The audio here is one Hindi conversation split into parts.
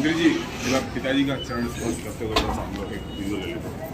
मंत्री जी, जब आप पिताजी का चरण स्पर्श करते हुए बस हम लोग एक वीडियो ले लेते हैं।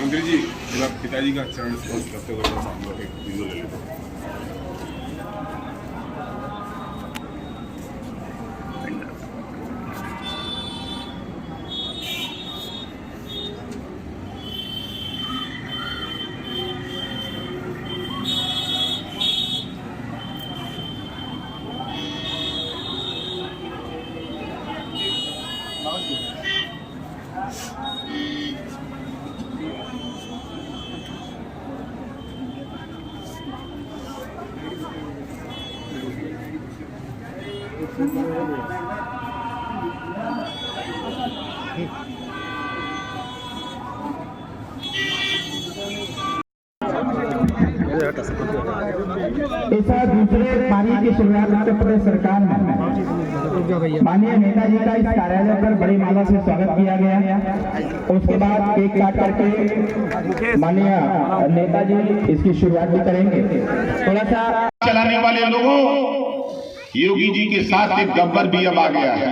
मंत्री जी, जब आप पिताजी का चरण स्पर्श करते हुए बस हम लोग एक वीडियो ले लेते हैं। ऐसा दूसरे पारी की शुरुआत उत्तर प्रदेश सरकार में माननीय नेताजी का इस कार्यालय पर बड़ी माला से स्वागत किया गया। उसके बाद केक काट करके माननीय नेताजी इसकी शुरुआत भी करेंगे। थोड़ा सा चलाने वाले लोगों, योगी जी के साथ एक गब्बर भी अब आ गया है।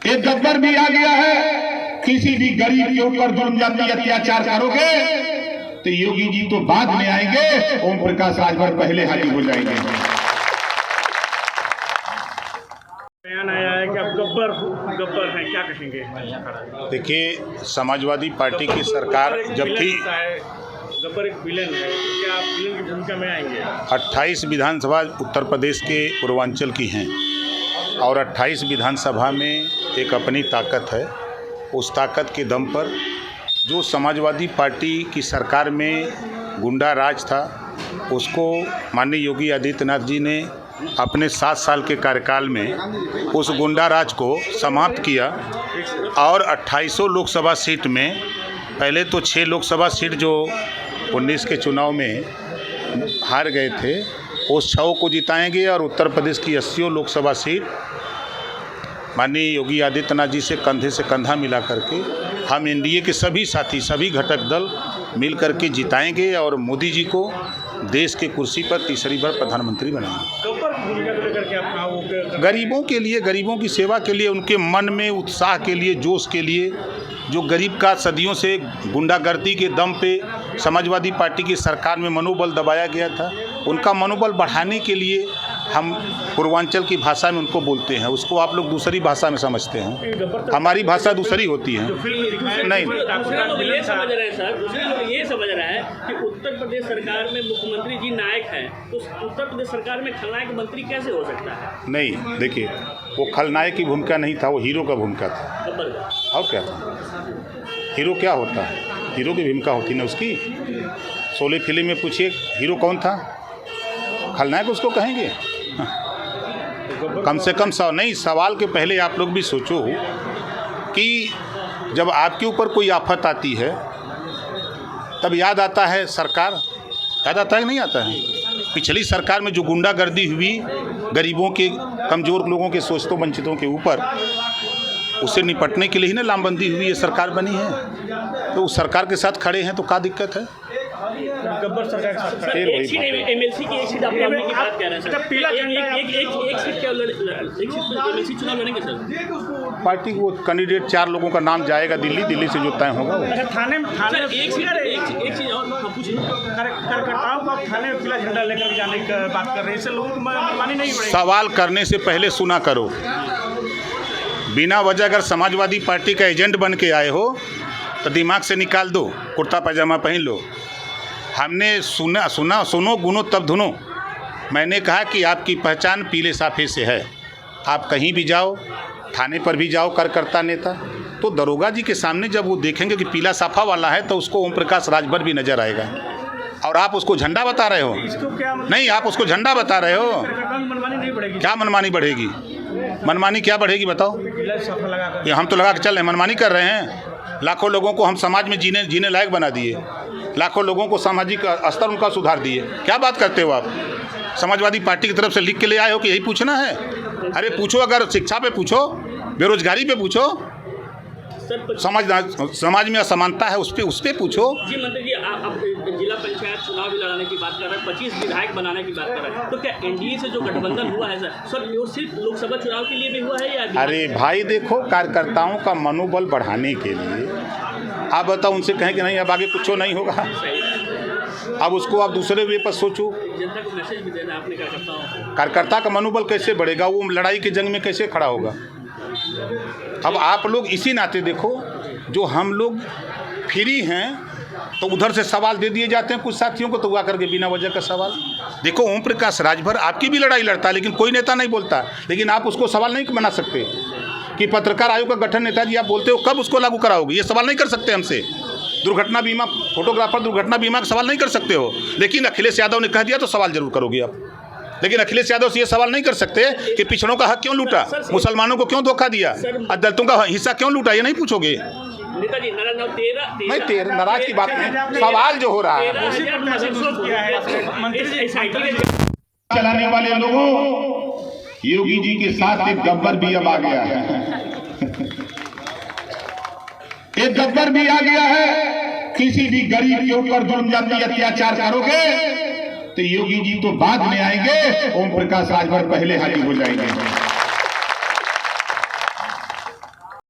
एक गब्बर भी आ गया है। किसी भी गरीब के ऊपर जुल्म जाति अत्याचार करोगे तो योगी जी तो बाद में आएंगे, ओम प्रकाश राजभर पहले हाजिर हो जाएंगे। बयान आया है कि आप गब्बर हैं, क्या कहेंगे? देखिए, समाजवादी पार्टी की सरकार जब थी, गब्बर एक विलेन है, तो क्या आप विलेन की भूमिका में आएंगे? 28 विधानसभा उत्तर प्रदेश के पूर्वांचल की हैं और 28 विधानसभा में एक अपनी ताकत है। उस ताकत के दम पर जो समाजवादी पार्टी की सरकार में गुंडा राज था, उसको माननीय योगी आदित्यनाथ जी ने अपने 7 साल के कार्यकाल में उस गुंडा राज को समाप्त किया और 2800 लोकसभा सीट में पहले तो 6 लोकसभा सीट जो 19 के चुनाव में हार गए थे, उस 6 को जिताएंगे और उत्तर प्रदेश की 80 लोकसभा सीट माननीय योगी आदित्यनाथ जी से कंधा मिला करके हम एनडीए के सभी साथी, सभी घटक दल मिल करके जिताएंगे और मोदी जी को देश के कुर्सी पर तीसरी बार प्रधानमंत्री बनाएंगे। गरीबों के लिए, गरीबों की सेवा के लिए, उनके मन में उत्साह के लिए, जोश के लिए, जो गरीब का सदियों से गुंडागर्दी के दम पे समाजवादी पार्टी की सरकार में मनोबल दबाया गया था, उनका मनोबल बढ़ाने के लिए हम पूर्वांचल की भाषा में उनको बोलते हैं। उसको आप लोग दूसरी भाषा में समझते हैं, हमारी भाषा दूसरी होती है। नहीं, ये समझ रहे हैं सर, ये समझ रहा है कि उत्तर प्रदेश सरकार में मुख्यमंत्री जी नायक हैं, तो उत्तर प्रदेश सरकार में खलनायक मंत्री कैसे हो सकता है? नहीं, देखिए, वो खलनायक की भूमिका नहीं था, वो हीरो का भूमिका था। और क्या था? हीरो क्या होता है? हीरो की भूमिका होती ना उसकी। 16 फिल्म में पूछिए हीरो कौन था? खलनायक उसको कहेंगे। कम से कम नहीं, सवाल के पहले आप लोग भी सोचो कि जब आपके ऊपर कोई आफत आती है तब याद आता है सरकार, याद आता है कि नहीं आता है? पिछली सरकार में जो गुंडागर्दी हुई गरीबों के, कमज़ोर लोगों के, शोषितों वंचितों के ऊपर, उससे निपटने के लिए ही ना लामबंदी हुई, ये सरकार बनी है। तो उस सरकार के साथ खड़े हैं तो क्या दिक्कत है? गब्बर सरकार के साथ एक सीट एमएलसी की एक सीट आप लड़ने की बात कर रहे हैं सर। एक सीट क्या एक सीट एमएलसी चुनाव लड़ेंगे सर? पार्टी को कैंडिडेट 4 लोगों का नाम जाएगा दिल्ली से जो तय होगा। अच्छा, थाने एक चीज़ और पूछिए, कार्यकर्ताओं को थाने में पीला झंडा लेकर जाने की बात कर रहे हैं, इससे लोगों को मनमानी नहीं हो रही? सवाल करने से पहले सुना करो। बिना वजह अगर समाजवादी पार्टी का एजेंट बन के आए हो तो दिमाग से निकाल दो, कुर्ता पैजामा पहन लो। हमने सुनो गुनो तब धुनो। मैंने कहा कि आपकी पहचान पीले साफे से है। आप कहीं भी जाओ, थाने पर भी जाओ कार्यकर्ता नेता, तो दरोगा जी के सामने जब वो देखेंगे कि पीला साफा वाला है तो उसको ओम प्रकाश राजभर भी नजर आएगा। और आप उसको झंडा बता रहे हो? नहीं, आप उसको झंडा बता रहे हो। क्या मनमानी बढ़ेगी? मनमानी क्या बढ़ेगी बताओ? ये हम तो लगा के चल रहे हैं, मनमानी कर रहे हैं। लाखों लोगों को हम समाज में जीने लायक बना दिए, लाखों लोगों को सामाजिक स्तर उनका सुधार दिए। क्या बात करते हो आप? समाजवादी पार्टी की तरफ से लिख के ले आए हो कि यही पूछना है? अरे पूछो, अगर शिक्षा पे पूछो, बेरोजगारी पे पूछो, समाज में असमानता है उस पे पूछो। जी मंत्री जी, आप जिला पंचायत चुनाव भी लड़ाने की बात कर रहे हैं, 25 विधायक बनाने की बात कर रहे हैं, तो क्या एनडीए से जो गठबंधन हुआ है सर वो सिर्फ लोकसभा चुनाव के लिए भी हुआ है या? अरे भाई देखो, कार्यकर्ताओं का मनोबल बढ़ाने के लिए आप बताओ, उनसे कहें कि नहीं अब आगे कुछ नहीं होगा, अब उसको आप दूसरे वे पर सोचो। जनता को मैसेज भी देना आपने कार्यकर्ता का मनोबल कैसे बढ़ेगा? वो लड़ाई की जंग में कैसे खड़ा होगा? अब आप लोग इसी नाते देखो, जो हम लोग फ्री हैं तो उधर से सवाल दे दिए जाते हैं कुछ साथियों को, तो हुआ करके बिना वजह का सवाल। देखो ओम प्रकाश राजभर आपकी भी लड़ाई लड़ता है, लेकिन कोई नेता नहीं बोलता, लेकिन आप उसको सवाल नहीं बना सकते कि पत्रकार आयोग का गठन नेताजी आप बोलते हो, कब उसको लागू कराओगे? ये सवाल नहीं कर सकते हमसे। दुर्घटना बीमा, फोटोग्राफर दुर्घटना बीमा का सवाल नहीं कर सकते हो, लेकिन अखिलेश यादव ने कह दिया तो सवाल जरूर करोगे आप। लेकिन अखिलेश यादव से ये सवाल नहीं कर सकते कि पिछड़ों का हक क्यों लूटा, मुसलमानों को क्यों धोखा दिया, दलितों का हिस्सा क्यों लूटा, ये नहीं पूछोगे। नेताजी नहीं, नाराज की बात नहीं, सवाल जो हो रहा है चलाने वाले लोगों, योगी जी के साथ एक गब्बर भी अब आ गया है। एक गब्बर भी आ गया है। किसी भी गरीब के ऊपर जुल्म जाति अत्याचार करोगे तो योगी जी तो बाद में आएंगे, ओम प्रकाश राजभर पहले हाजिर हो जाएंगे।